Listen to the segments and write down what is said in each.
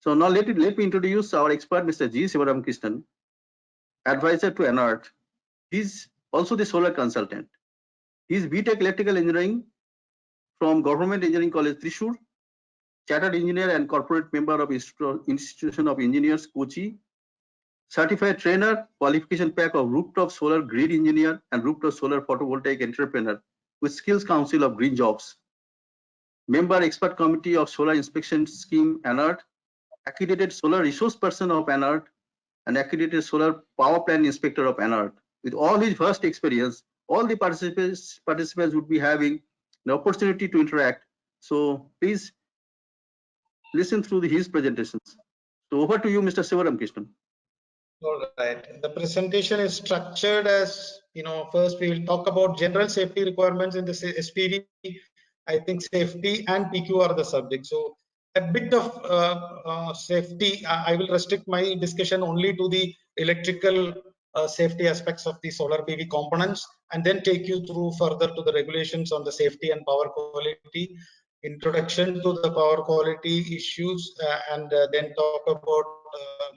So now let me introduce our expert, Mr. G. Sivaramakrishnan, advisor to NERT. He's also the solar consultant. He's BTech Electrical Engineering from Government Engineering College, Thrissur, Chartered Engineer and Corporate Member of Institution of Engineers, Kochi, Certified Trainer, Qualification Pack of Rooftop Solar Grid Engineer and Rooftop Solar Photovoltaic Entrepreneur with Skills Council of Green Jobs, Member Expert Committee of Solar Inspection Scheme, NERT, Accredited Solar Resource Person of NERT, and Accredited Solar Power Plant Inspector of NERT. With all his vast experience, all the participants would be having the opportunity to interact. So please listen through his presentations. So over to you, Mr. Sivaramakrishnan. All right. The presentation is structured as, first we will talk about general safety requirements in the SPD. I think safety and PQ are the subject. So a bit of safety. I will restrict my discussion only to the electrical safety aspects of the solar PV components, and then take you through further to the regulations on the safety and power quality, introduction to the power quality issues, and then talk about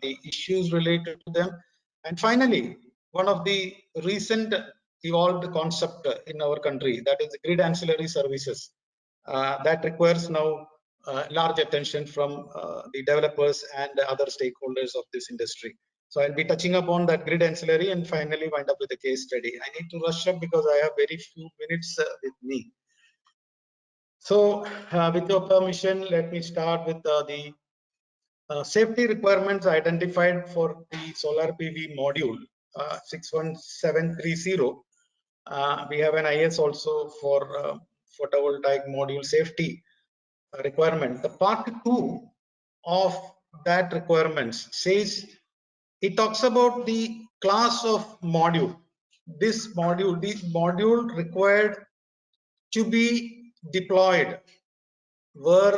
the issues related to them, and finally one of the recent evolved concept in our country, that is grid ancillary services, that requires now large attention from the developers and other stakeholders of this industry. So I'll be touching upon that grid ancillary and finally wind up with a case study. I need to rush up because I have very few minutes with me. So with your permission, let me start with the safety requirements identified for the solar PV module 61730. We have an IS also for photovoltaic module safety requirement. The part 2 of that requirements says, it talks about the class of module. The module required to be deployed where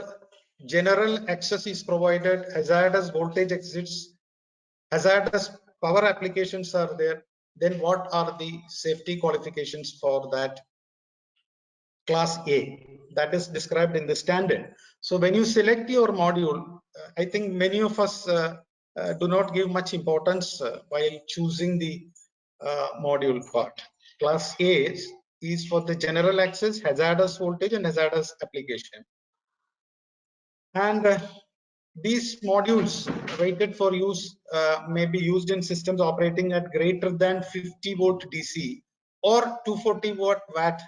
general access is provided, hazardous voltage exits, hazardous power applications are there, then what are the safety qualifications for that class A? That is described in the standard. So when you select your module, I think many of us do not give much importance while choosing the module part. Class A is for the general access, hazardous voltage and hazardous application. And these modules rated for use may be used in systems operating at greater than 50 volt DC or 240 watt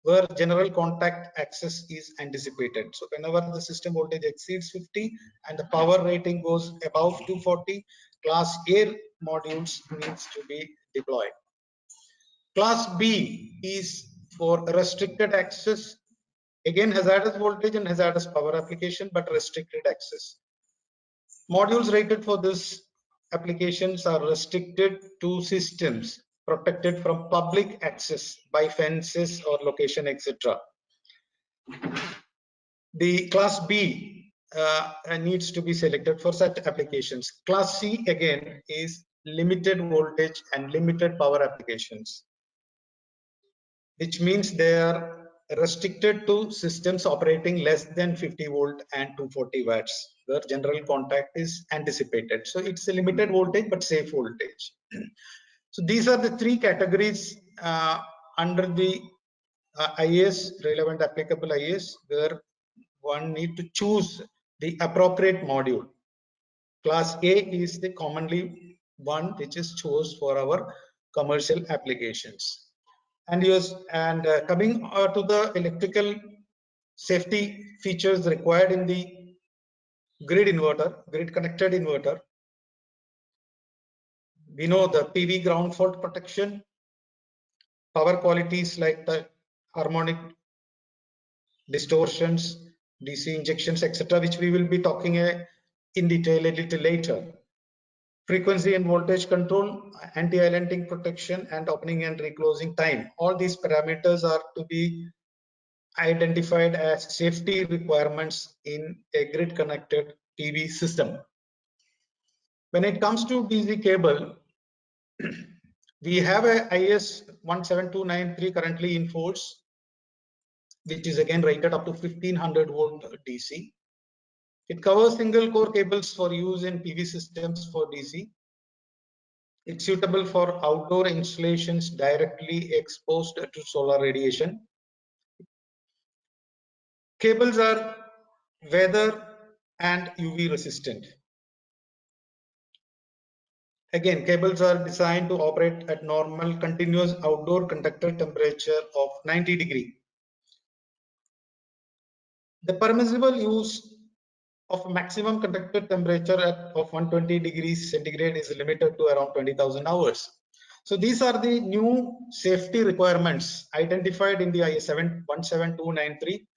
where general contact access is anticipated. So whenever the system voltage exceeds 50 and the power rating goes above 240, class A modules needs to be deployed. Class B is for restricted access, again hazardous voltage and hazardous power application, but restricted access. Modules rated for this applications are restricted to systems protected from public access by fences or location, etc. The class B needs to be selected for such applications. Class C again is limited voltage and limited power applications, which means they are restricted to systems operating less than 50 volt and 240 watts where general contact is anticipated. So it's a limited voltage but safe voltage. So these are the three categories under the IS, relevant applicable IS, where one need to choose the appropriate module. Class A is the commonly one which is chosen for our commercial applications. And yes, and coming to the electrical safety features required in the grid inverter, grid connected inverter, we know the PV ground fault protection, power qualities like the harmonic distortions, DC injections, etc., which we will be talking in detail a little later. Frequency and voltage control, anti-islanding protection, and opening and reclosing time. All these parameters are to be identified as safety requirements in a grid connected PV system. When it comes to DC cable, we have a IS 17293 currently in force, which is again rated up to 1500 volt DC. It covers single core cables for use in PV systems for DC. It's suitable for outdoor installations directly exposed to solar radiation. Cables are weather and UV resistant. Again, cables are designed to operate at normal continuous outdoor conductor temperature of 90 degree. The permissible use of maximum conductor temperature of 120 degrees centigrade is limited to around 20,000 hours. So these are the new safety requirements identified in the IS 17293,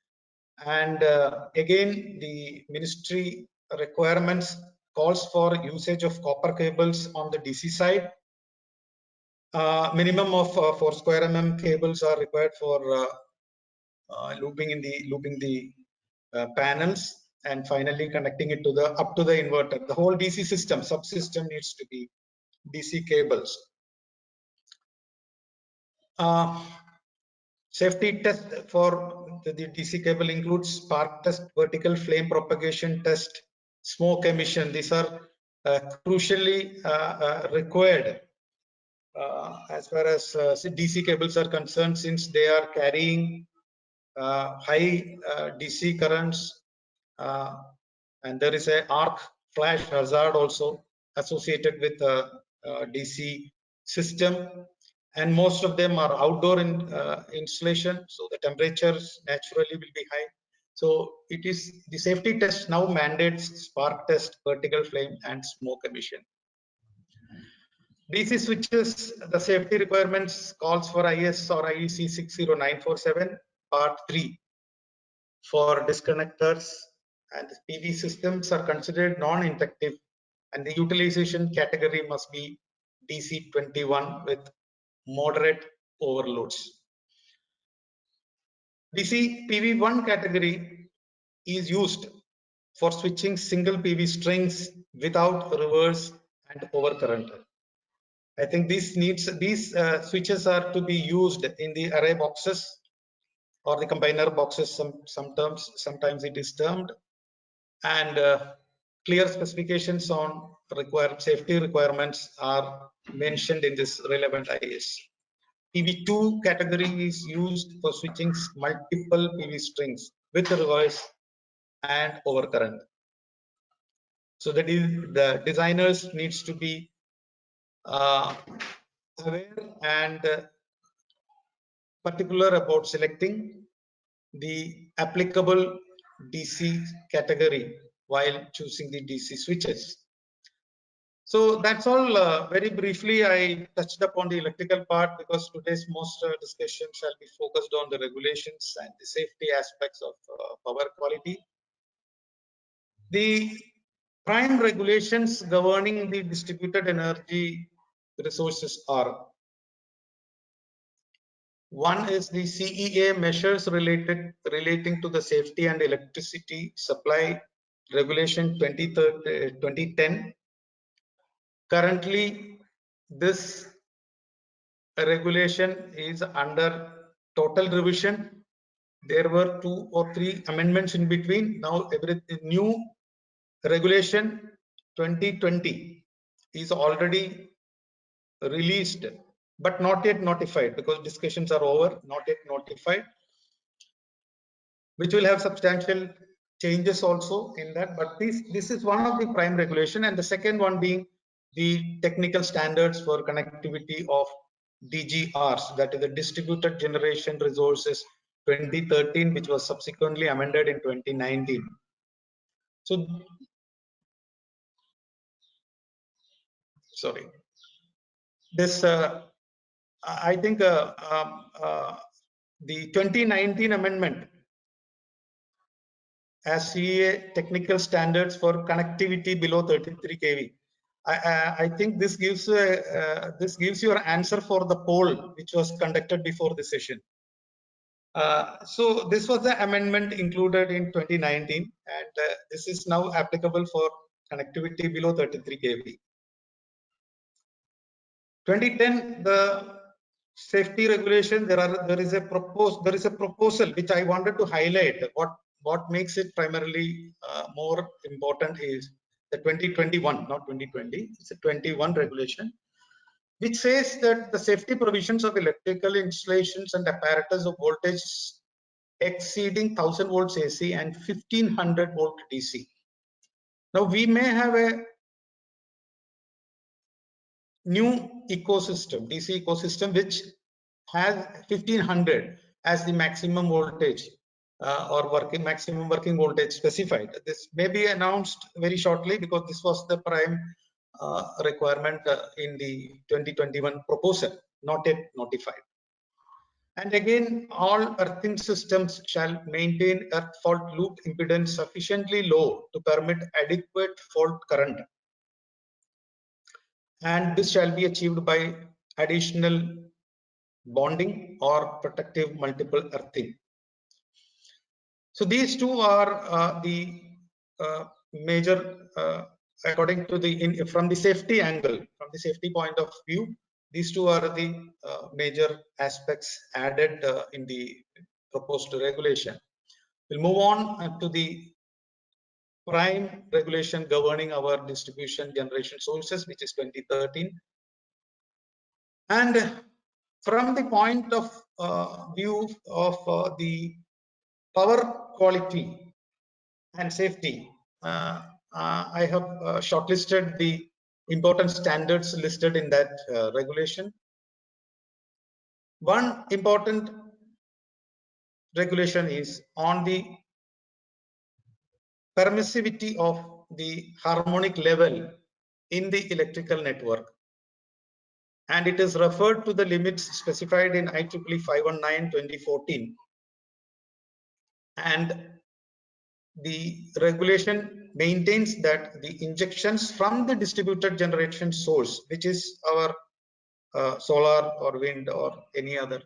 and again the ministry requirements calls for usage of copper cables on the DC side. Minimum of 4 square mm cables are required for looping the panels, and finally connecting it to the up to the inverter. The whole DC system subsystem needs to be DC cables. Safety test for the DC cable includes spark test, vertical flame propagation test, smoke emission. These are crucially required as far as DC cables are concerned, since they are carrying high DC currents, and there is a arc flash hazard also associated with the DC system, and most of them are outdoor installation, so the temperatures naturally will be high. So it is the safety test now mandates spark test, vertical flame, and smoke emission. DC switches, the safety requirements calls for IS or IEC 60947 part 3 for disconnectors, and PV systems are considered non-inductive, and the utilization category must be DC 21 with moderate overloads. DC PV1 category is used for switching single PV strings without reverse and overcurrent. I think these switches are to be used in the array boxes or the combiner boxes, sometimes it is termed, and clear specifications on required safety requirements are mentioned in this relevant IS. PV2 category is used for switching multiple PV strings with reverse and overcurrent. So the designers needs to be aware and particular about selecting the applicable DC category while choosing the DC switches. So that's all. Very briefly, I touched upon the electrical part because today's most discussion shall be focused on the regulations and the safety aspects of power quality. The prime regulations governing the distributed energy resources are: one is the CEA measures relating to the safety and electricity supply regulation 2010. Currently, this regulation is under total revision. There were 2 or 3 amendments in between. Now new regulation 2020 is already released, but not yet notified because discussions are over, not yet notified, which will have substantial changes also in that. But this is one of the prime regulation, and the second one being the technical standards for connectivity of DGRs, that is the distributed generation resources 2013, which was subsequently amended in 2019. So sorry, this I think the 2019 amendment as CEA technical standards for connectivity below 33 kV. I think this gives you an answer for the poll which was conducted before the session. So this was the amendment included in 2019, and this is now applicable for connectivity below 33 kV. 2010, the safety regulation, there is a proposal which I wanted to highlight what what makes it primarily more important is the 2021, not 2020, it's a 21 regulation, which says that the safety provisions of electrical installations and apparatus of voltage exceeding 1000 volts AC and 1500 volt DC. Now we may have a new ecosystem, DC ecosystem, which has 1500 as the maximum voltage or maximum working voltage specified. This may be announced very shortly because this was the prime requirement in the 2021 proposal, not yet notified. And again, all earthing systems shall maintain earth fault loop impedance sufficiently low to permit adequate fault current. And this shall be achieved by additional bonding or protective multiple earthing. So these two are the major, according to the from the safety angle, from the safety point of view, these two are the major aspects added in the proposed regulation. We'll move on to the prime regulation governing our distribution generation sources, which is 2013. And from the point of view of the power quality and safety, I have shortlisted the important standards listed in that regulation. One important regulation is on the permissivity of the harmonic level in the electrical network, and it is referred to the limits specified in IEEE 519/2014, and the regulation maintains that the injections from the distributed generation source, which is our solar or wind or any other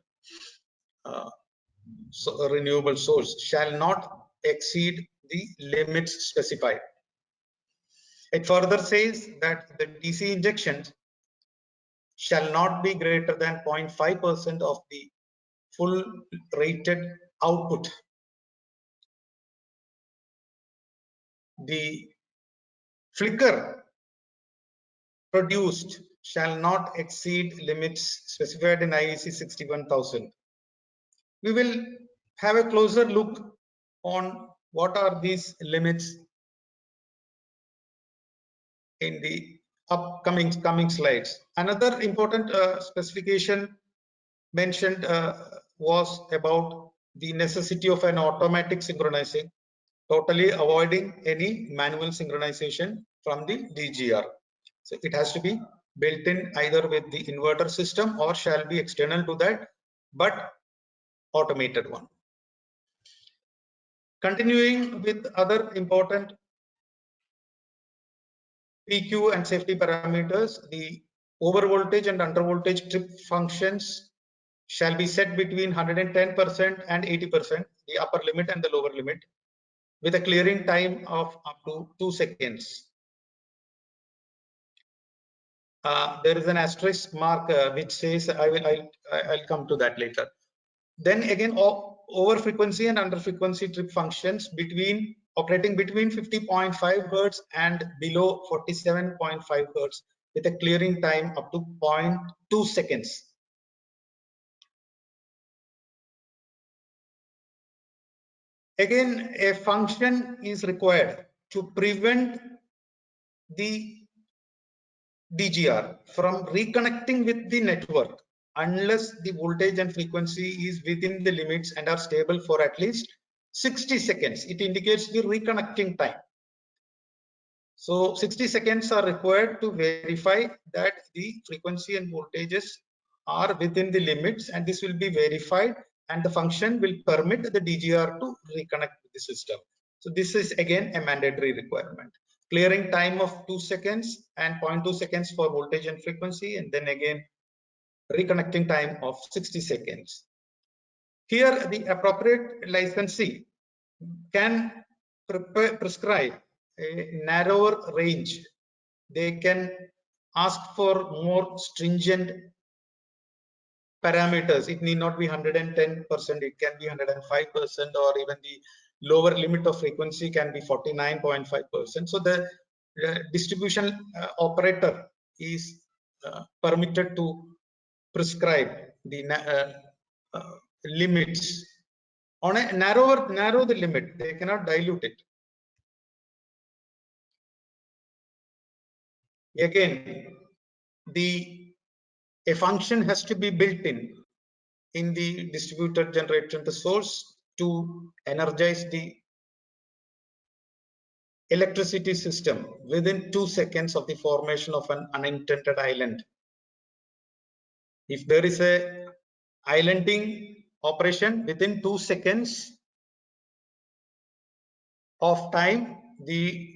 renewable source, shall not exceed the limits specified. It further says that the DC injections shall not be greater than 0.5% of the full rated output. The flicker produced shall not exceed limits specified in IEC 61000. We will have a closer look on what are these limits in the upcoming slides. Another important specification mentioned was about the necessity of an automatic synchronizing, totally avoiding any manual synchronization from the DGR. So it has to be built in either with the inverter system or shall be external to that, but automated one. Continuing with other important PQ and safety parameters, the over voltage and under voltage trip functions shall be set between 110% and 80%, the upper limit and the lower limit, with a clearing time of up to 2 seconds. There is an asterisk mark which says I'll come to that later. Then again, over frequency and under frequency trip functions operating between 50.5 Hertz and below 47.5 Hertz with a clearing time up to 0.2 seconds. Again, a function is required to prevent the DGR from reconnecting with the network unless the voltage and frequency is within the limits and are stable for at least 60 seconds. It indicates the reconnecting time. So 60 seconds are required to verify that the frequency and voltages are within the limits, and this will be verified, and the function will permit the DGR to reconnect with the system. So this is again a mandatory requirement. Clearing time of 2 seconds and 0.2 seconds for voltage and frequency, and then again reconnecting time of 60 seconds. Here the appropriate licensee can prescribe a narrower range. They can ask for more stringent parameters. It need not be 110%, it can be 105%, or even the lower limit of frequency can be 49.5%. So the distribution operator is permitted to prescribe the limits on a narrow the limit. They cannot dilute it. Again, a function has to be built in the distributed generation resource to energize the electricity system within 2 seconds of the formation of an unintended island. If there is a islanding operation within 2 seconds of time, the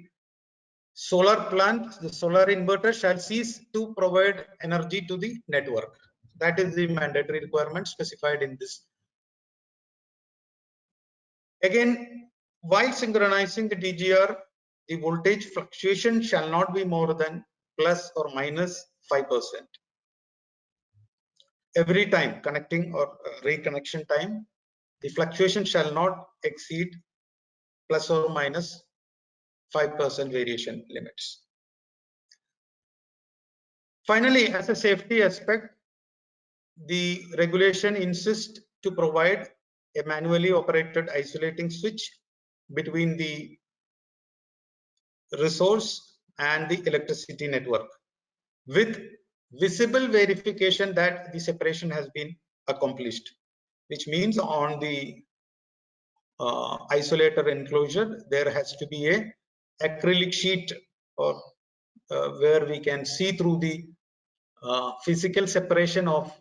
solar plant, the solar inverter shall cease to provide energy to the network. That is the mandatory requirement specified in this. Again, while synchronizing the DGR, the voltage fluctuation shall not be more than plus or minus 5%. Every time connecting or reconnection time, the fluctuation shall not exceed plus or minus 5% variation limits. Finally, as a safety aspect, the regulation insists to provide a manually operated isolating switch between the resource and the electricity network with visible verification that the separation has been accomplished, which means on the isolator enclosure there has to be a acrylic sheet or where we can see through the physical separation of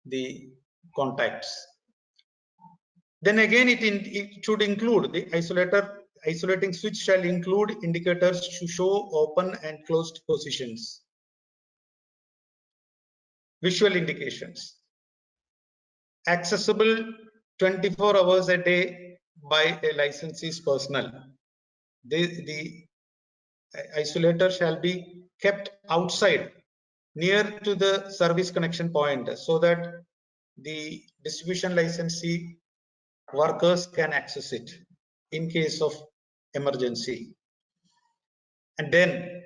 the contacts. Then again it should include the isolating switch shall include indicators to show open and closed positions, visual indications, accessible 24 hours a day by a licensee's personnel. The isolator shall be kept outside near to the service connection point so that the distribution licensee workers can access it in case of emergency. And then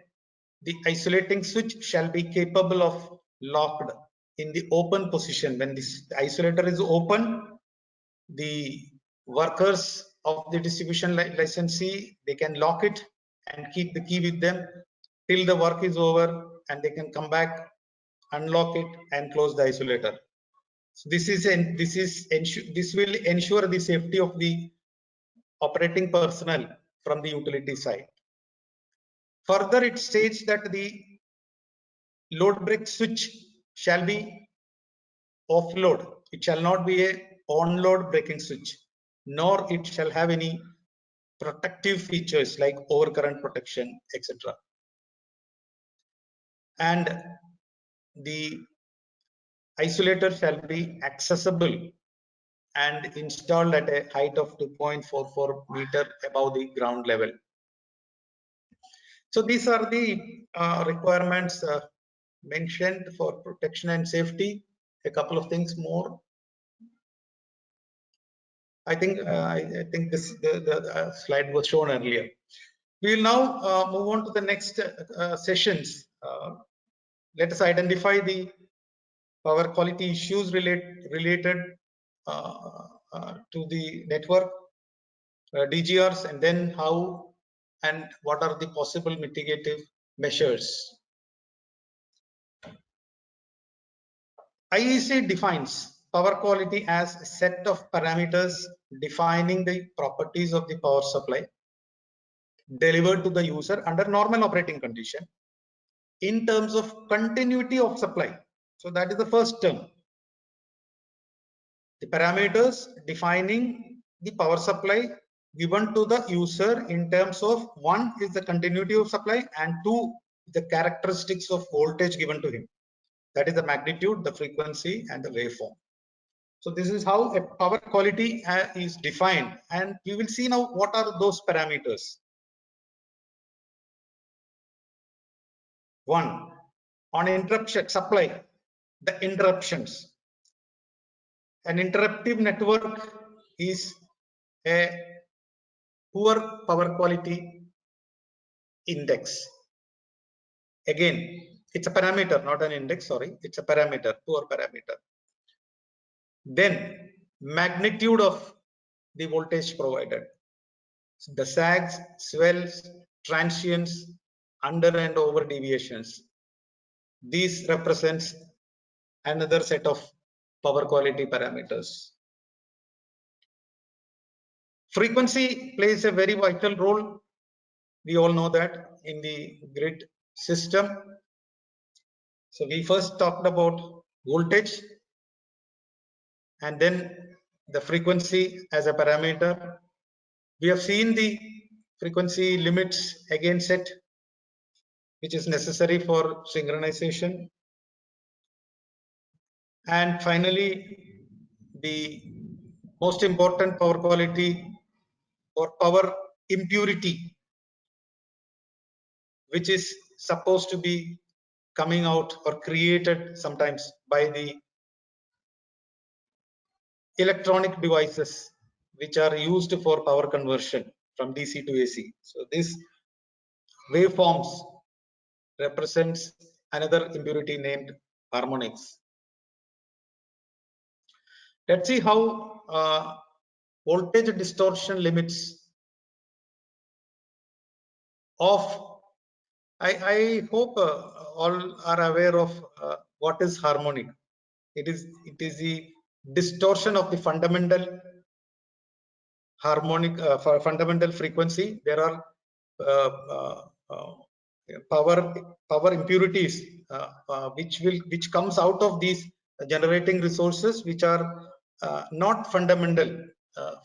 the isolating switch shall be capable of locked in the open position. When this isolator is open, the workers of the distribution licensee, they can lock it and keep the key with them till the work is over, and they can come back, unlock it and close the isolator. So this will ensure the safety of the operating personnel from the utility side. Further, it states that the load break switch shall be off-load. It shall not be a on-load breaking switch, nor it shall have any protective features like overcurrent protection, etc. And the isolator shall be accessible and installed at a height of 2.44 meter above the ground level. So these are the requirements mentioned for protection and safety. A couple of things more. I think the slide was shown earlier. We will now move on to the next sessions. Let us identify the power quality issues related to the network DGRs, and then how and what are the possible mitigative measures. IEC defines power quality as a set of parameters defining the properties of the power supply delivered to the user under normal operating condition in terms of continuity of supply. So that is the first term. The parameters defining the power supply given to the user in terms of, one is the continuity of supply, and two, the characteristics of voltage given to him. That is the magnitude, the frequency, and the waveform. So this is how a power quality is defined, and we will see now what are those parameters. One, on interruption supply, the interruptions. An interruptive network is a poor power quality index. Again, it's a parameter, not an index, sorry, it's a parameter, poor parameter. Then magnitude of the voltage provided. The sags, swells, transients, under and over deviations. These represents another set of power quality parameters. Frequency plays a very vital role. We all know that in the grid system. So we first talked about voltage and then the frequency as a parameter. We have seen the frequency limits again set, which is necessary for synchronization. And finally, the most important power quality or power impurity, which is supposed to be coming out or created sometimes by the electronic devices which are used for power conversion from DC to AC. So these waveforms represents another impurity named harmonics. Let's see how voltage distortion limits of. I hope all are aware of what is harmonic. It is the distortion of the fundamental harmonic fundamental frequency. There are power impurities which comes out of these generating resources, which are not fundamental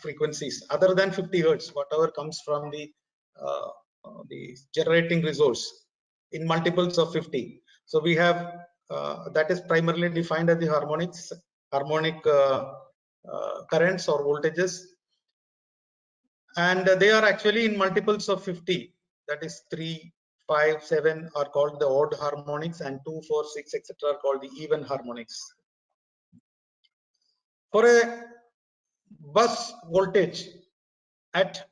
frequencies other than 50 hertz, whatever comes from the generating resource in multiples of 50. So we have that is primarily defined as the harmonic currents or voltages, and they are actually in multiples of 50. That is 3, 5, 7 are called the odd harmonics, and 2, 4, 6, etc. are called the even harmonics. For a bus voltage at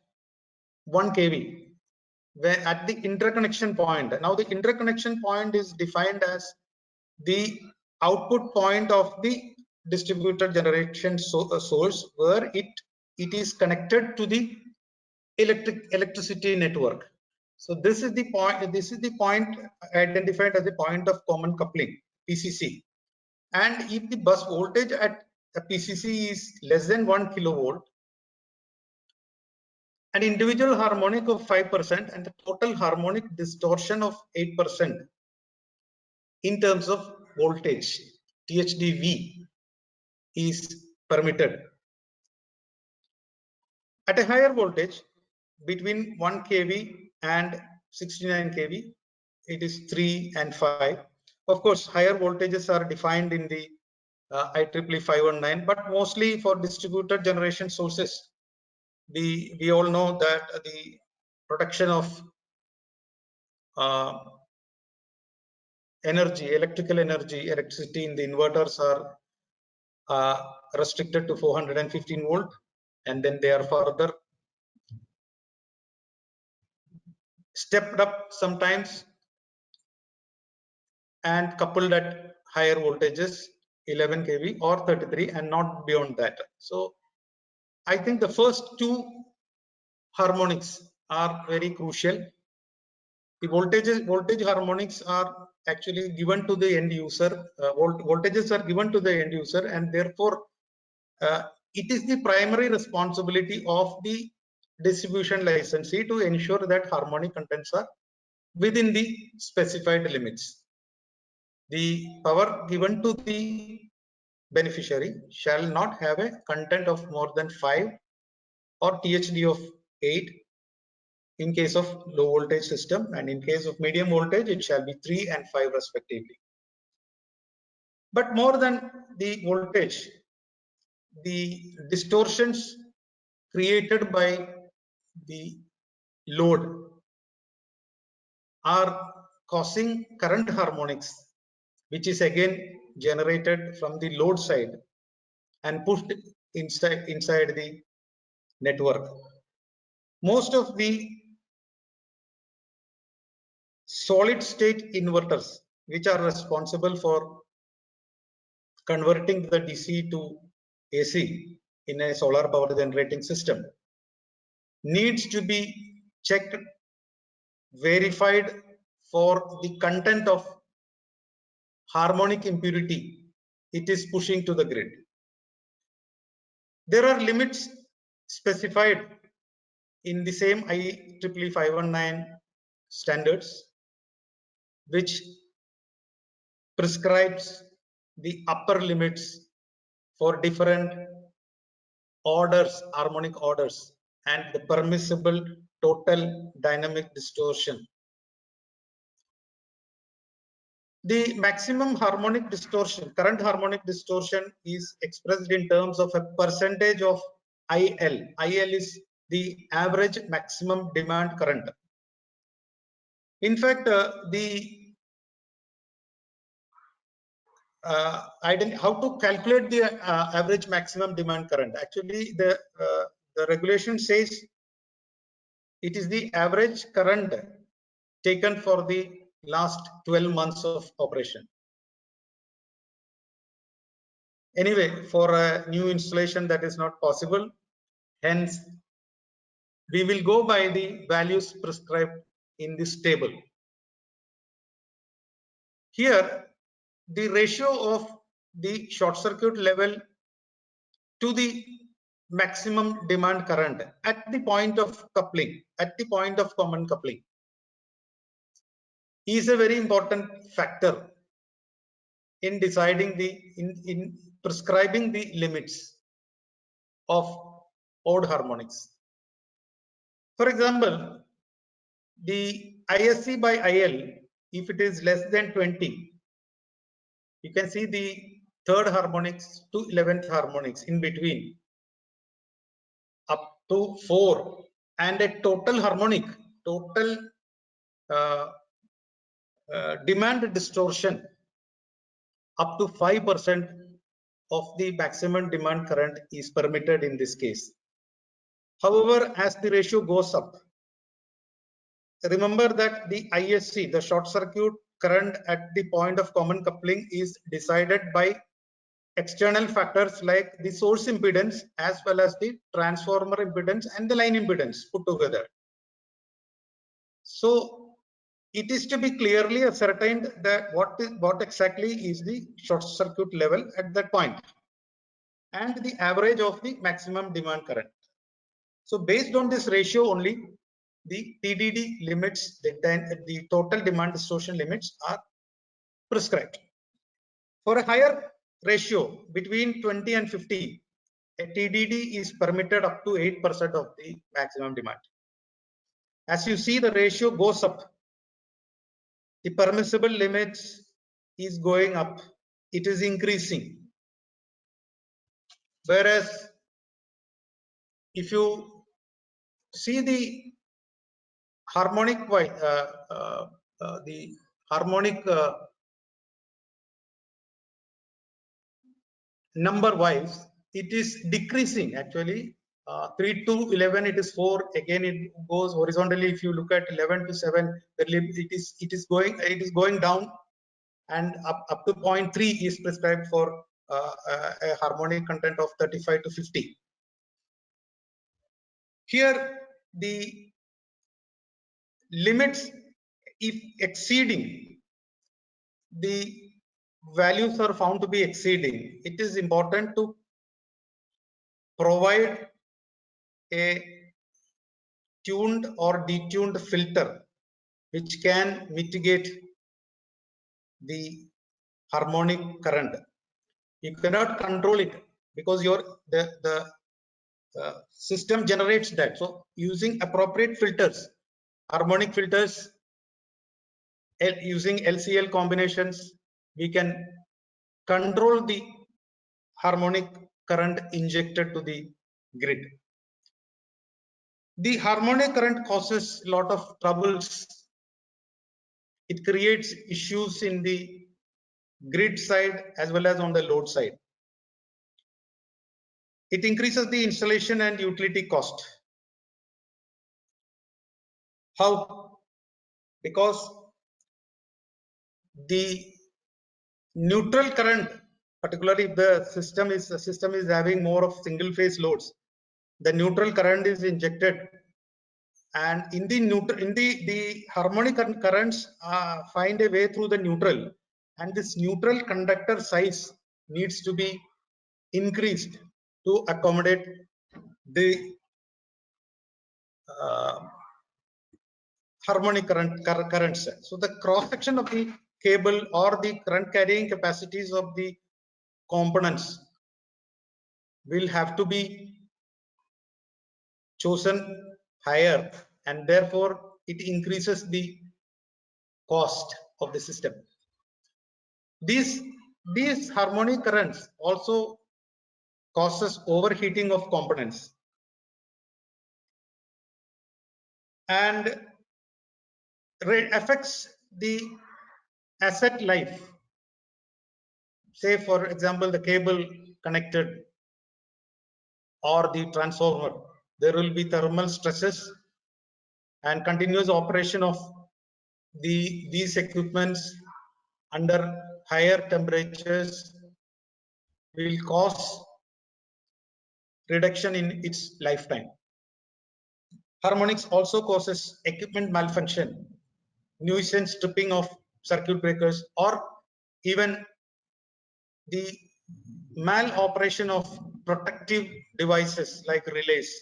1 kV, where at the interconnection point, now the interconnection point is defined as the output point of the distributed generation source, where it is connected to the electricity network. So this is the point. This is the point identified as the point of common coupling, PCC. And if the bus voltage at a PCC is less than 1 kilovolt, an individual harmonic of 5% and the total harmonic distortion of 8% in terms of voltage, THDV, is permitted. At a higher voltage, between 1 kV and 69 kV, it is 3 and 5. Of course, higher voltages are defined in the IEEE 519, but mostly for distributed generation sources. We all know that the production of electrical energy, electricity in the inverters are restricted to 415 volt, and then they are further stepped up sometimes and coupled at higher voltages, 11 kV or 33, and not beyond that. So I think the first two harmonics are very crucial. The voltage harmonics are actually given to the end user. Voltages are given to the end user, and therefore it is the primary responsibility of the distribution licensee to ensure that harmonic contents are within the specified limits. The power given to the beneficiary shall not have a content of more than 5 or THD of 8 in case of low voltage system, and in case of medium voltage it shall be 3 and 5 respectively. But more than the voltage, the distortions created by the load are causing current harmonics, which is again generated from the load side and pushed inside the network. Most of the solid state inverters, which are responsible for converting the DC to AC in a solar power generating system, needs to be checked, verified for the content of harmonic impurity it is pushing to the grid. There are limits specified in the same IEEE 519 standards, which prescribes the upper limits for different orders, harmonic orders, and the permissible total dynamic distortion. The maximum harmonic distortion, current harmonic distortion, is expressed in terms of a percentage of IL. IL is the average maximum demand current. In fact, how to calculate the average maximum demand current? Actually, the regulation says it is the average current taken for the last 12 months of operation. Anyway, for a new installation that is not possible, hence we will go by the values prescribed in this table. Here, the ratio of the short circuit level to the maximum demand current at the point of coupling, at the point of common coupling, is a very important factor in deciding the in prescribing the limits of odd harmonics. For example, the ISC by IL, if it is less than 20, you can see the third harmonics to 11th harmonics in between up to 4, and a total harmonic, total demand distortion up to 5% of the maximum demand current is permitted in this case. However, as the ratio goes up, remember that the ISC, the short circuit current at the point of common coupling, is decided by external factors like the source impedance as well as the transformer impedance and the line impedance put together. So it is to be clearly ascertained that what exactly is the short circuit level at that point and the average of the maximum demand current. So based on this ratio only, the TDD limits, the total demand distortion limits, are prescribed. For a higher ratio between 20 and 50, a TDD is permitted up to 8% of the maximum demand. As you see, the ratio goes up. The permissible limits is going up. It is increasing. Whereas if you see the harmonic number wise, it is decreasing actually. 3 to 11 it is 4, again it goes horizontally. If you look at 11 to 7, it is going down, and up to 0.3 is prescribed for a harmonic content of 35 to 50. Here the limits, if exceeding, the values are found to be exceeding, it is important to provide a tuned or detuned filter which can mitigate the harmonic current. You cannot control it because the system generates that. So using appropriate filters, harmonic filters, using LCL combinations, we can control the harmonic current injected to the grid. The harmonic current causes a lot of troubles. It creates issues in the grid side as well as on the load side. It increases the installation and utility cost. How? Because the neutral current, particularly if the system is having more of single phase loads, the neutral current is injected, and in the harmonic currents find a way through the neutral, and this neutral conductor size needs to be increased to accommodate the harmonic currents. So the cross section of the cable or the current carrying capacities of the components will have to be chosen higher, and therefore it increases the cost of the system. These harmonic currents also causes overheating of components, and affects the asset life. Say for example, the cable connected or the transformer, there will be thermal stresses, and continuous operation of these equipments under higher temperatures will cause reduction in its lifetime. Harmonics also causes equipment malfunction, nuisance tripping of circuit breakers, or even the mal-operation of protective devices like relays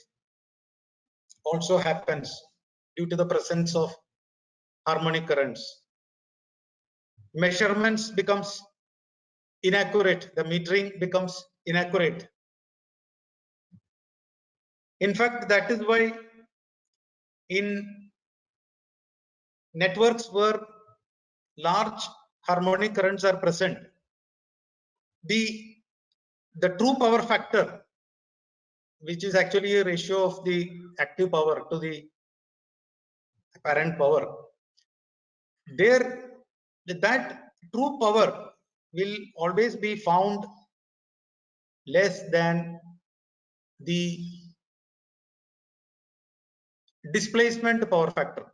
also happens due to the presence of harmonic currents. Measurements becomes inaccurate, the metering becomes inaccurate. In fact, that is why in networks where large harmonic currents are present, the true power factor, which is actually a ratio of the active power to the apparent power, there that true power will always be found less than the displacement power factor.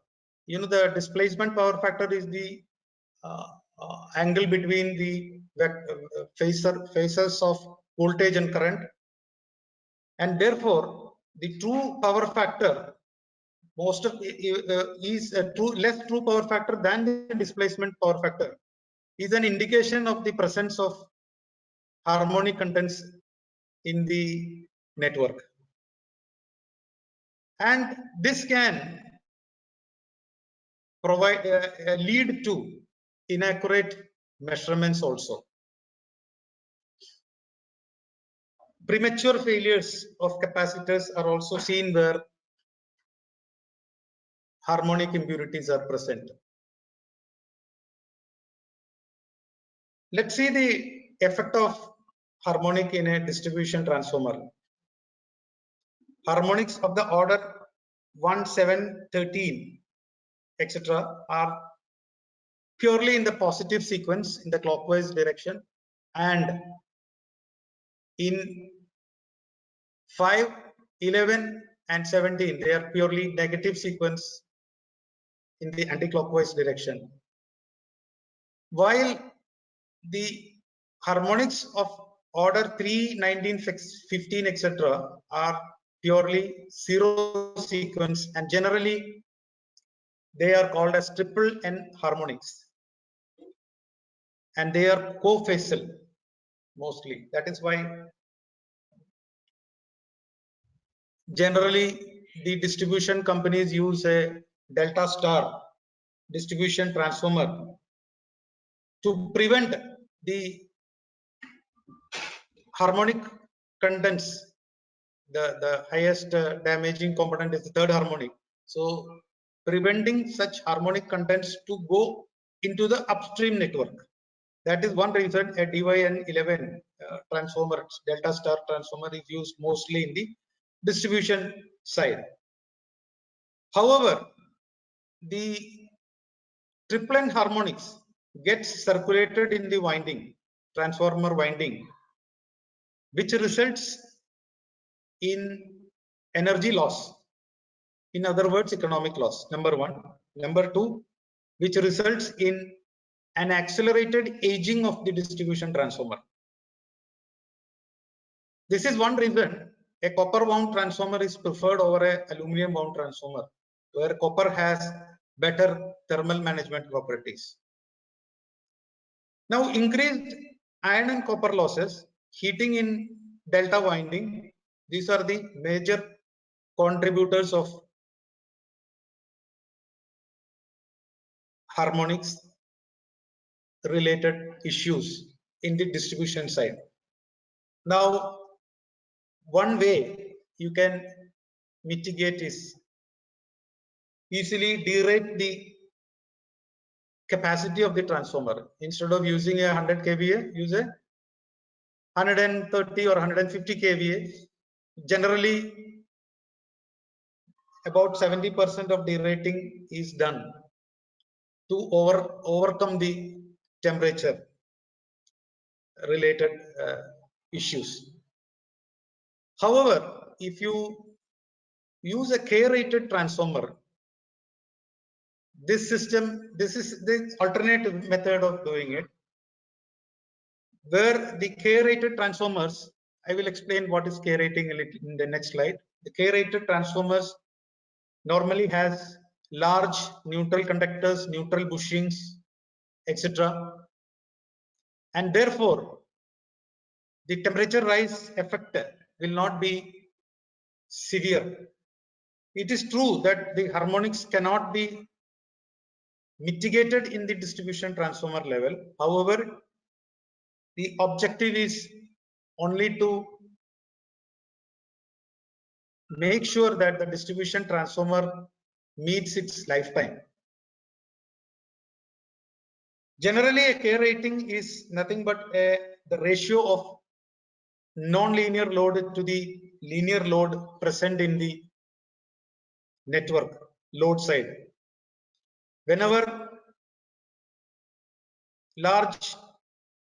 You know, the displacement power factor is the angle between the phases of voltage and current, and therefore the true power factor most of is a less true power factor than the displacement power factor, is an indication of the presence of harmonic contents in the network, and this can provide lead to inaccurate measurements also. Premature failures of capacitors are also seen where harmonic impurities are present. Let's see the effect of harmonic in a distribution transformer. Harmonics of the order 1, 7, 13, etc. are purely in the positive sequence in the clockwise direction, and in 5, 11, and 17 they are purely negative sequence in the anti-clockwise direction, while the harmonics of order 3, 19, 15, etc. are purely zero sequence, and generally they are called as triple N harmonics, and they are co-facial mostly. That is why generally the distribution companies use a delta star distribution transformer to prevent the harmonic contents. The highest damaging component is the third harmonic, so preventing such harmonic contents to go into the upstream network. That is one reason a DYN11 transformer, delta star transformer, is used mostly in the distribution side. However, the triplen harmonics gets circulated in the winding, transformer winding, which results in energy loss. In other words, economic loss, number one. Number two, which results in an accelerated aging of the distribution transformer. This is one reason a copper wound transformer is preferred over a aluminum wound transformer, where copper has better thermal management properties. Now, increased iron and copper losses, heating in delta winding, these are the major contributors of harmonics related issues in the distribution side. Now, one way you can mitigate is easily derate the capacity of the transformer. Instead of using a 100 kVA, use a 130 or 150 kVA. Generally, about 70% of derating is done to overcome the temperature related issues. However, if you use a K-rated transformer, this is the alternative method of doing it, where the K-rated transformers, I will explain what is K-rating in the next slide. The K-rated transformers normally has large neutral conductors, neutral bushings, etc. And therefore, the temperature rise effect will not be severe. It is true that the harmonics cannot be mitigated in the distribution transformer level. However, the objective is only to make sure that the distribution transformer meets its lifetime. Generally, a K rating is nothing but the ratio of non-linear load to the linear load present in the network load side. Whenever large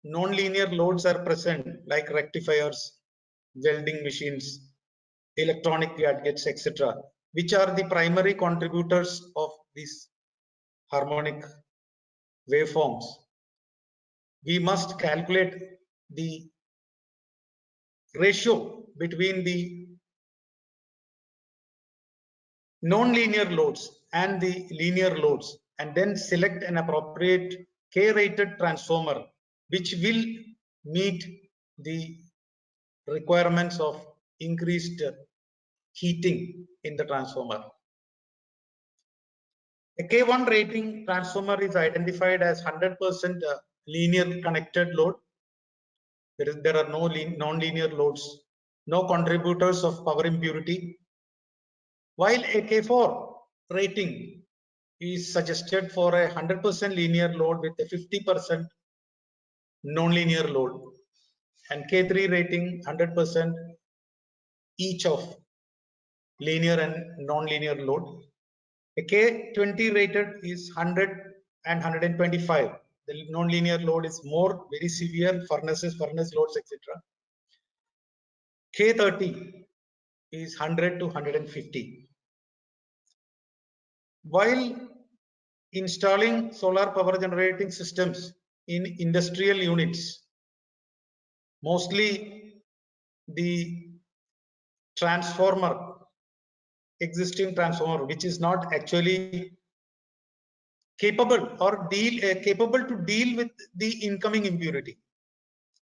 non-linear loads are present, like rectifiers, welding machines, electronic gadgets, etc., which are the primary contributors of these harmonic waveforms, we must calculate the ratio between the non-linear loads and the linear loads, and then select an appropriate K-rated transformer which will meet the requirements of increased heating in the transformer. A K1 rating transformer is identified as 100% linear connected load. There are no non-linear loads, no contributors of power impurity. While a K4 rating is suggested for a 100% linear load with a 50% non-linear load, and K3 rating 100% each of linear and non-linear load. A K20 rated is 100 and 125. The non-linear load is more, very severe, furnaces, furnace loads, etc. K30 is 100 to 150. While installing solar power generating systems in industrial units, mostly the transformer, existing transformer, which is not actually capable or capable to deal with the incoming impurity,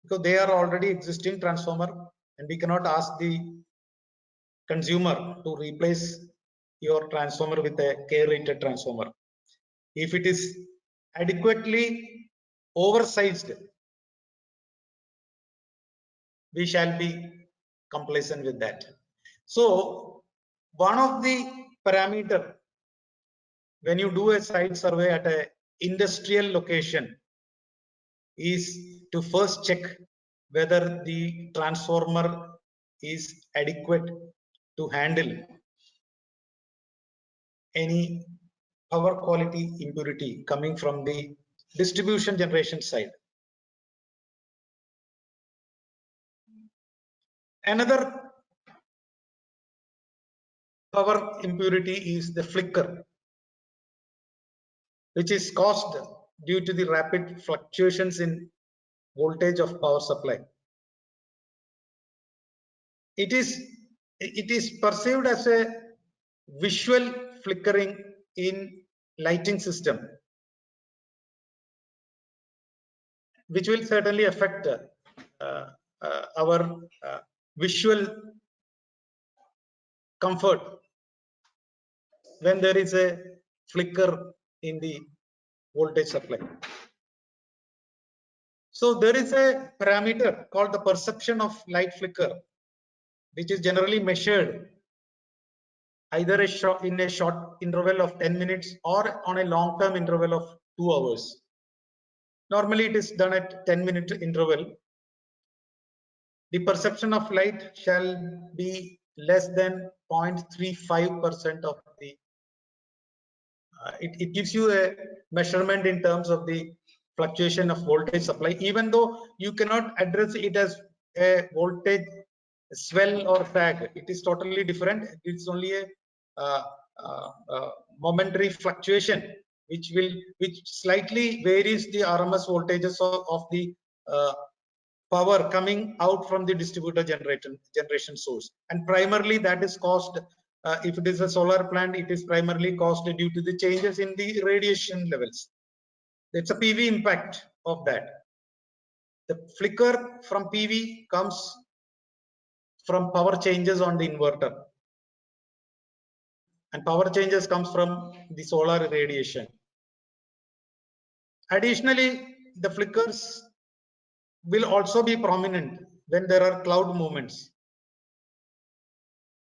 because they are already existing transformer, and we cannot ask the consumer to replace your transformer with a K-rated transformer. If it is adequately oversized, we shall be complacent with that. So one of the parameter when you do a site survey at a industrial location is to first check whether the transformer is adequate to handle any power quality impurity coming from the distribution generation side. Another power impurity is the flicker, which is caused due to the rapid fluctuations in voltage of power supply. It is perceived as a visual flickering in lighting system, which will certainly affect our visual comfort when there is a flicker in the voltage supply. So there is a parameter called the perception of light flicker, which is generally measured either in a short interval of 10 minutes or on a long-term interval of 2 hours. Normally it is done at 10-minute interval. The perception of light shall be less than 0.35% of the it gives you a measurement in terms of the fluctuation of voltage supply, even though you cannot address it as a voltage swell or sag. It is totally different. It's only a momentary fluctuation which slightly varies the RMS voltages of the power coming out from the distributor generation source, and primarily that is caused if it is a solar plant, it is primarily caused due to the changes in the radiation levels. It's a PV impact of that. The flicker from PV comes from power changes on the inverter, and power changes comes from the solar radiation. Additionally, the flickers will also be prominent when there are cloud movements.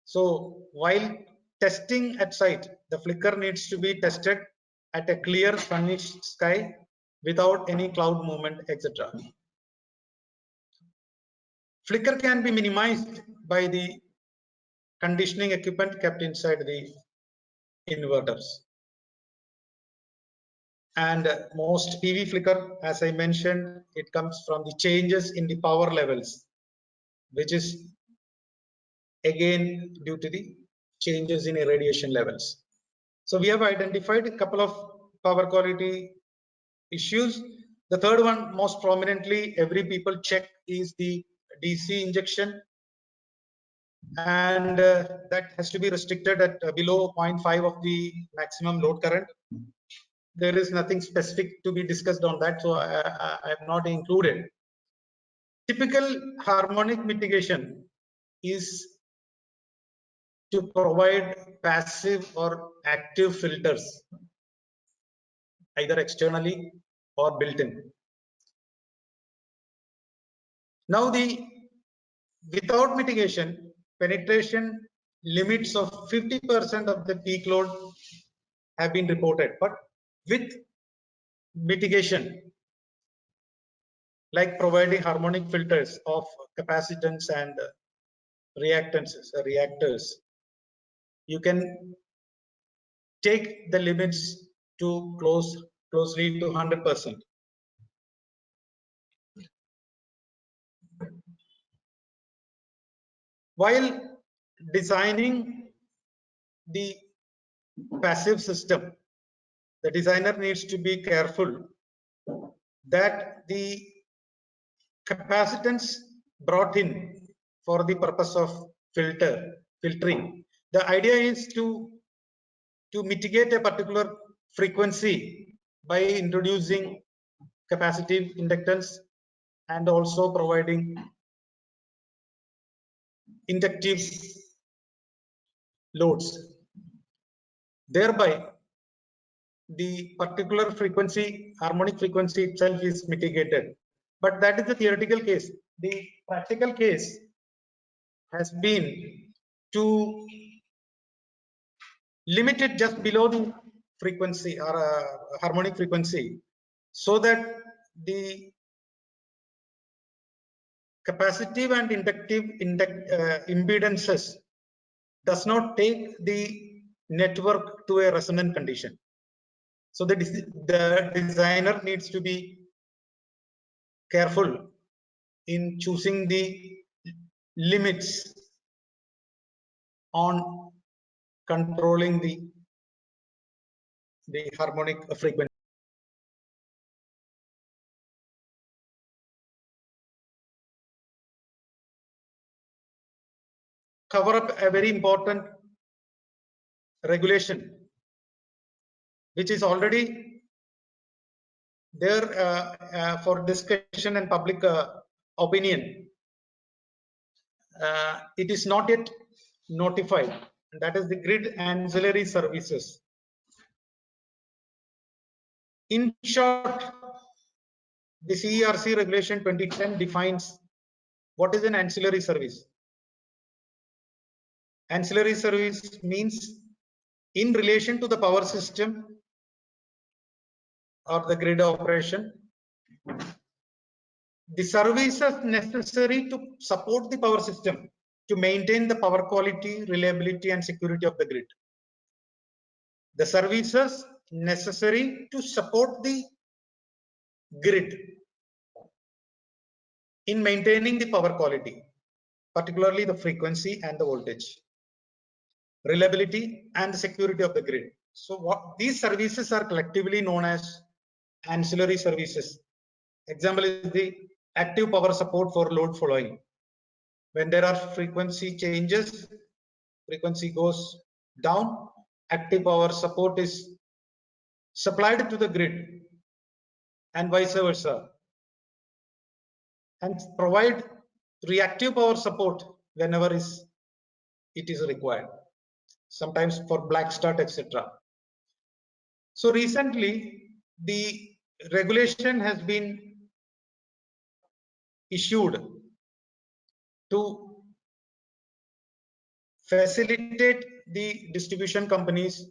So while testing at site, the flicker needs to be tested at a clear sunny sky without any cloud movement, etc. Flicker can be minimized by the conditioning equipment kept inside the inverters. And most PV flicker, as I mentioned, it comes from the changes in the power levels, which is again due to the changes in irradiation levels. So we have identified a couple of power quality issues. The third one, most prominently, every people check, is the DC injection, and that has to be restricted at below 0.5 of the maximum load current. There is nothing specific to be discussed on that, so I have not included. Typical harmonic mitigation is to provide passive or active filters, either externally or built in. Now, without mitigation, penetration limits of 50% of the peak load have been reported, but with mitigation, like providing harmonic filters of capacitance and reactors, you can take the limits to closely to 100%. While designing the passive system, the designer needs to be careful that the capacitance brought in for the purpose of filtering, the idea is to mitigate a particular frequency by introducing capacitive inductance and also providing inductive loads. Thereby, the particular frequency, harmonic frequency itself, is mitigated. But that is the theoretical case. The practical case has been to limit it just below the frequency or harmonic frequency, so that the capacitive and inductive impedances does not take the network to a resonant condition. So the designer needs to be careful in choosing the limits on controlling the harmonic frequency. Cover up a very important regulation which is already there for discussion and public opinion. It is not yet notified, and that is the grid ancillary services. In short, the CERC regulation 2010 defines what is an ancillary service. Ancillary service means in relation to the power system or the grid operation, the services necessary to support the power system to maintain the power quality, reliability, and security of the grid. The services necessary to support the grid in maintaining the power quality, particularly the frequency and the voltage, reliability and the security of the grid. So what these services are collectively known as ancillary services. Example is the active power support for load following. When there are frequency changes, frequency goes down, active power support is supplied to the grid and vice versa, and provide reactive power support whenever it is required, sometimes for black start, etc. So recently the regulation has been issued to facilitate the distribution companies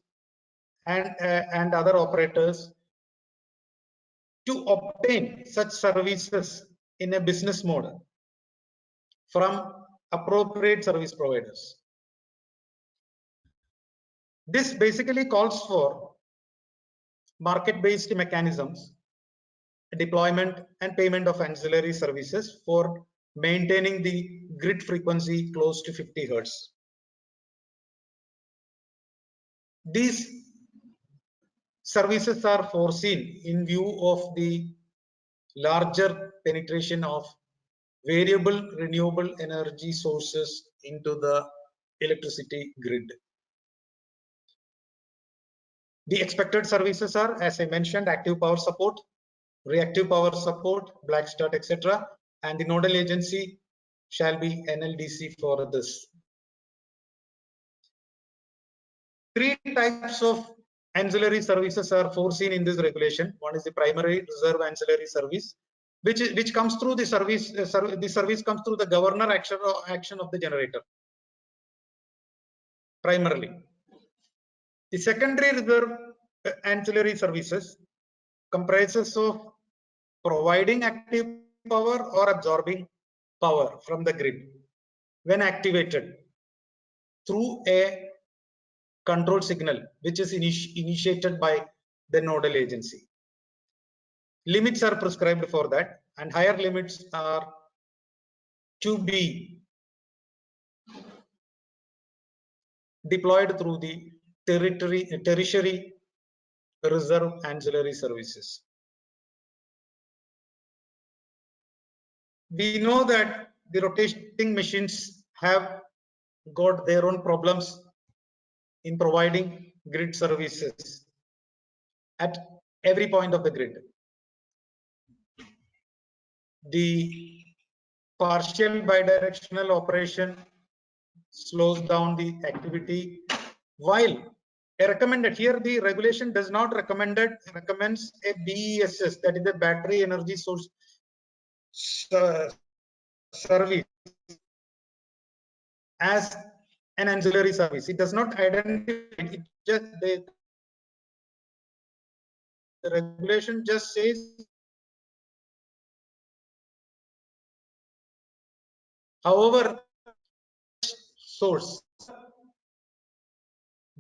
and other operators to obtain such services in a business mode from appropriate service providers. This basically calls for market-based mechanisms, deployment and payment of ancillary services for maintaining the grid frequency close to 50 Hertz. These services are foreseen in view of the larger penetration of variable renewable energy sources into the electricity grid. The expected services are, as I mentioned, active power support, reactive power support, black start, etc. And the nodal agency shall be NLDC for this. 3 types of ancillary services are foreseen in this regulation. One is the primary reserve ancillary service, which comes through the service. The service comes through the governor action of the generator, primarily. The secondary reserve ancillary services comprises of providing active power or absorbing power from the grid when activated through a control signal which is initiated by the nodal agency. Limits are prescribed for that, and higher limits are to be deployed through the tertiary reserve ancillary services. We know that the rotating machines have got their own problems in providing grid services at every point of the grid. The partial bidirectional operation slows down the activity, while recommended here, the regulation does not recommends a BESS, that is the battery energy source service, as an ancillary service. It does not identify it. Just the regulation just says, however, source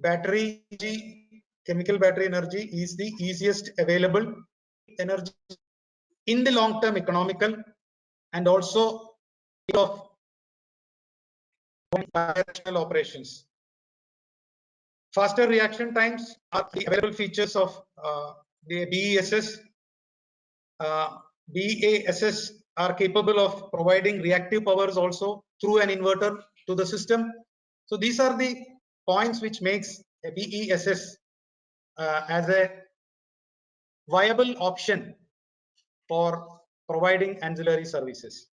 battery energy, chemical battery energy is the easiest available energy in the long term, economical, and also of bidirectional operations. Faster reaction times are the available features of the BESS. BESS are capable of providing reactive powers also through an inverter to the system. So these are the points which makes a BESS as a viable option for providing ancillary services.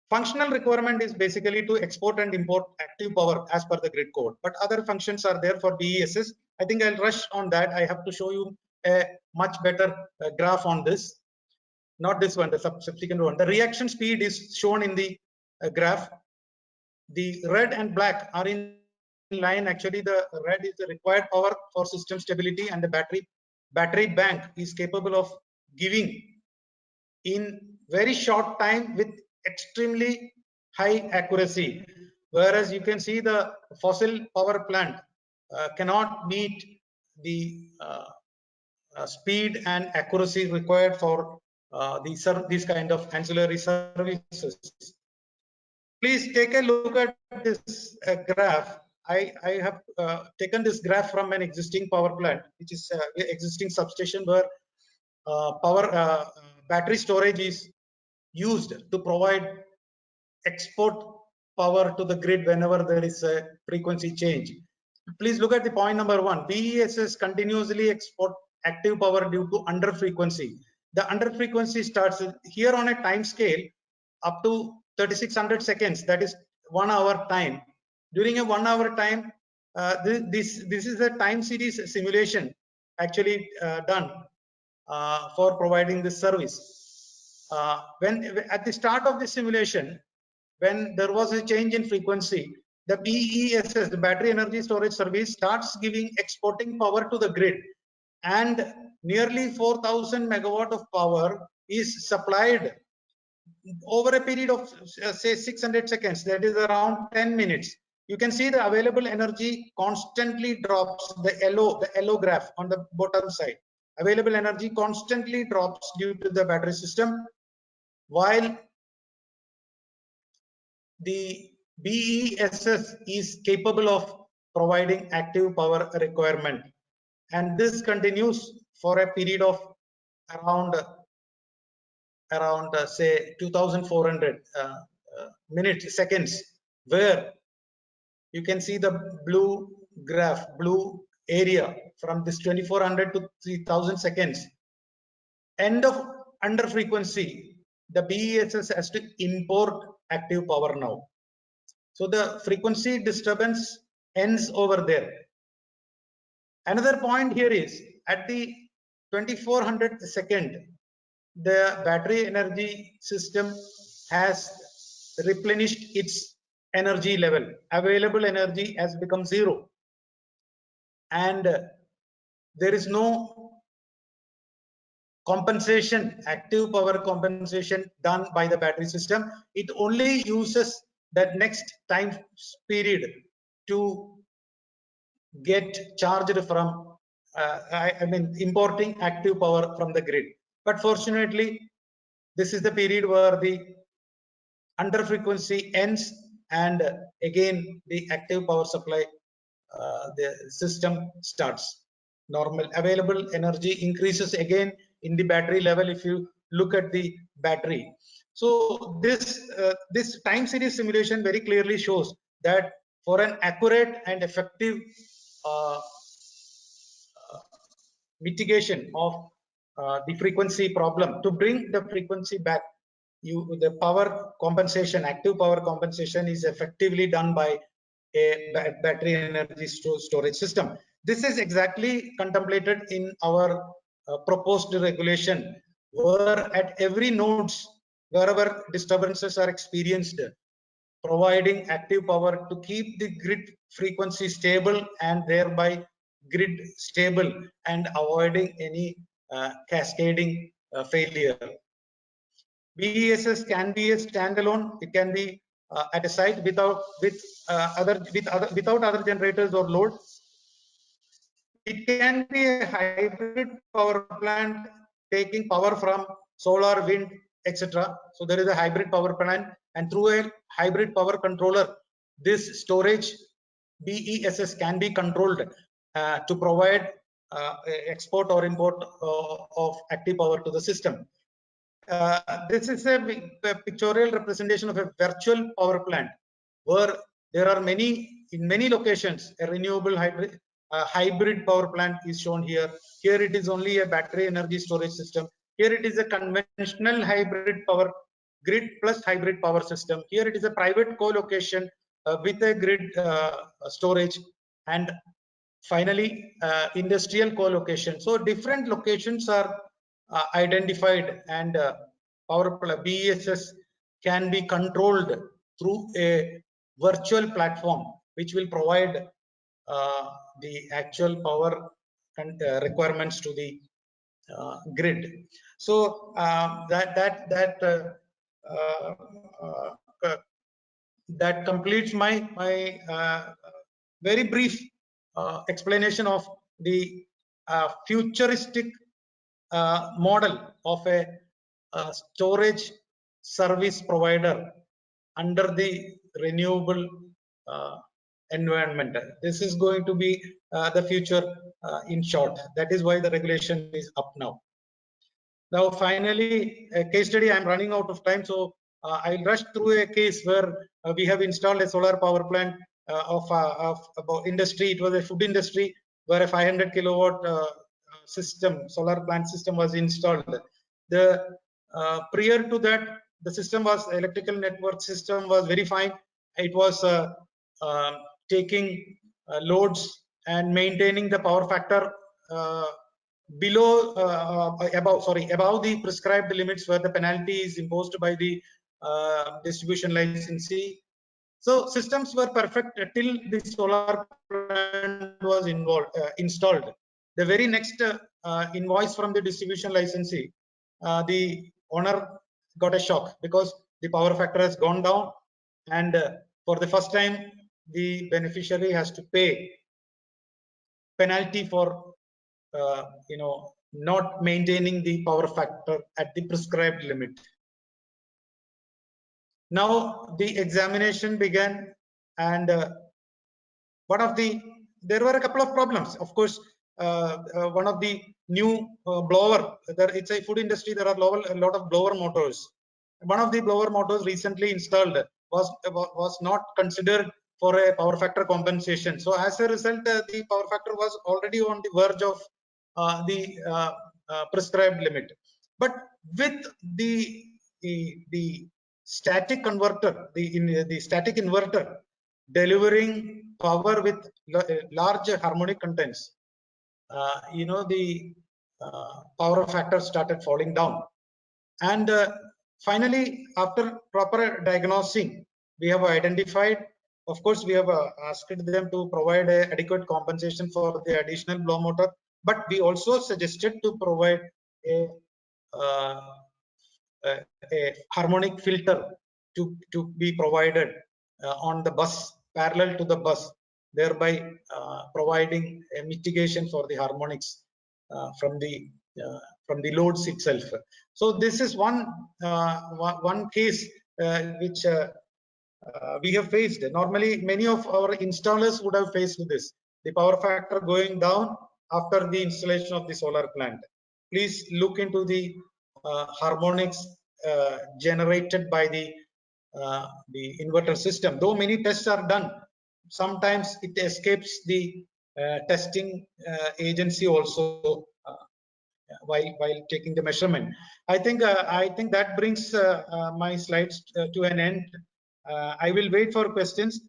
Functional requirement is basically to export and import active power as per the grid code, but other functions are there for BESS. I think I'll rush on that. I have to show you a much better graph on this. Not this one, the subsequent one. The reaction speed is shown in the graph. The red and black are in line. Actually, the red is the required power for system stability, and the battery bank is capable of giving in very short time with extremely high accuracy. Whereas you can see the fossil power plant cannot meet the speed and accuracy required for these kind of ancillary services. Please take a look at this graph. I have taken this graph from an existing power plant, which is existing substation where battery storage is used to provide export power to the grid whenever there is a frequency change. Please look at the point number 1. BESS continuously export active power due to under frequency. The under frequency starts here on a time scale up to 3600 seconds, that is 1 hour time. During a 1 hour time, this is a time series simulation actually done for providing this service. When at the start of the simulation, when there was a change in frequency, the BESS, the battery energy storage service, starts giving exporting power to the grid, and nearly 4000 megawatt of power is supplied over a period of say 600 seconds, that is around 10 minutes. You can see the available energy constantly drops, the yellow graph on the bottom side. Available energy constantly drops due to the battery system, while the BESS is capable of providing active power requirement, and this continues for a period of around say 2400 seconds, where you can see the blue graph, blue area from this 2400 to 3000 seconds. End of under frequency, the BESS has to import active power now. So the frequency disturbance ends over there. Another point here is at the 2400 second, the battery energy system has replenished its energy level. Available energy has become 0, and there is no compensation, active power compensation done by the battery system. It only uses that next time period to get charged from importing active power from the grid. But fortunately, this is the period where the under frequency ends, and again the active power supply, the system starts. Normal available energy increases again in the battery level if you look at the battery. So this time series simulation very clearly shows that for an accurate and effective mitigation of the frequency problem, to bring the frequency back, the power compensation, active power compensation is effectively done by a battery energy storage system. This is exactly contemplated in our proposed regulation, where at every nodes, wherever disturbances are experienced, providing active power to keep the grid frequency stable and thereby grid stable and avoiding any cascading failure. BESS can be a standalone. It can be at a site without other generators or load. It can be a hybrid power plant taking power from solar, wind, etc. So there is a hybrid power plant, and through a hybrid power controller, this storage BESS can be controlled to provide export or import of active power to the system. This is a pictorial representation of a virtual power plant where there are in many locations a renewable hybrid power plant is shown here. Here it is only a battery energy storage system. Here it is a conventional hybrid power grid plus hybrid power system. Here it is a private co-location with a grid storage, and finally industrial co-location. So different locations are identified, and power BESS can be controlled through a virtual platform which will provide the actual power requirements to the grid. So that completes my very brief explanation of the futuristic model of a storage service provider under the renewable environment. This is going to be the future in short. That is why the regulation is up now. Now, finally, a case study. I'm running out of time, so I'll rush through a case where we have installed a solar power plant of industry. It was a food industry where a 500 kilowatt system, solar plant system, was installed. The prior to that, the system was electrical network system was very fine. It was taking loads and maintaining the power factor above the prescribed limits where the penalty is imposed by the distribution licensee. So systems were perfect till the solar plant was installed. The very next invoice from the distribution licensee, the owner got a shock because the power factor has gone down, and for the first time the beneficiary has to pay penalty for not maintaining the power factor at the prescribed limit. Now the examination began, and there were a couple of problems. Of course, one of the new blower, it's a food industry, there are a lot of blower motors. One of the blower motors recently installed was not considered for a power factor compensation. So as a result, the power factor was already on the verge of the prescribed limit. But with the static converter, the static inverter delivering power with large harmonic contents, the power factor started falling down. And finally, after proper diagnosing, we have identified, of course, we have asked them to provide adequate compensation for the additional blow motor, but we also suggested to provide a harmonic filter to be provided on the bus, parallel to the bus, thereby providing a mitigation for the harmonics from the loads itself. So this is one case which we have faced. Normally, many of our installers would have faced this, the power factor going down after the installation of the solar plant. Please look into the harmonics generated by the inverter system. Though many tests are done, sometimes it escapes the testing agency also while taking the measurement. I think that brings my slides to an end. I will wait for questions.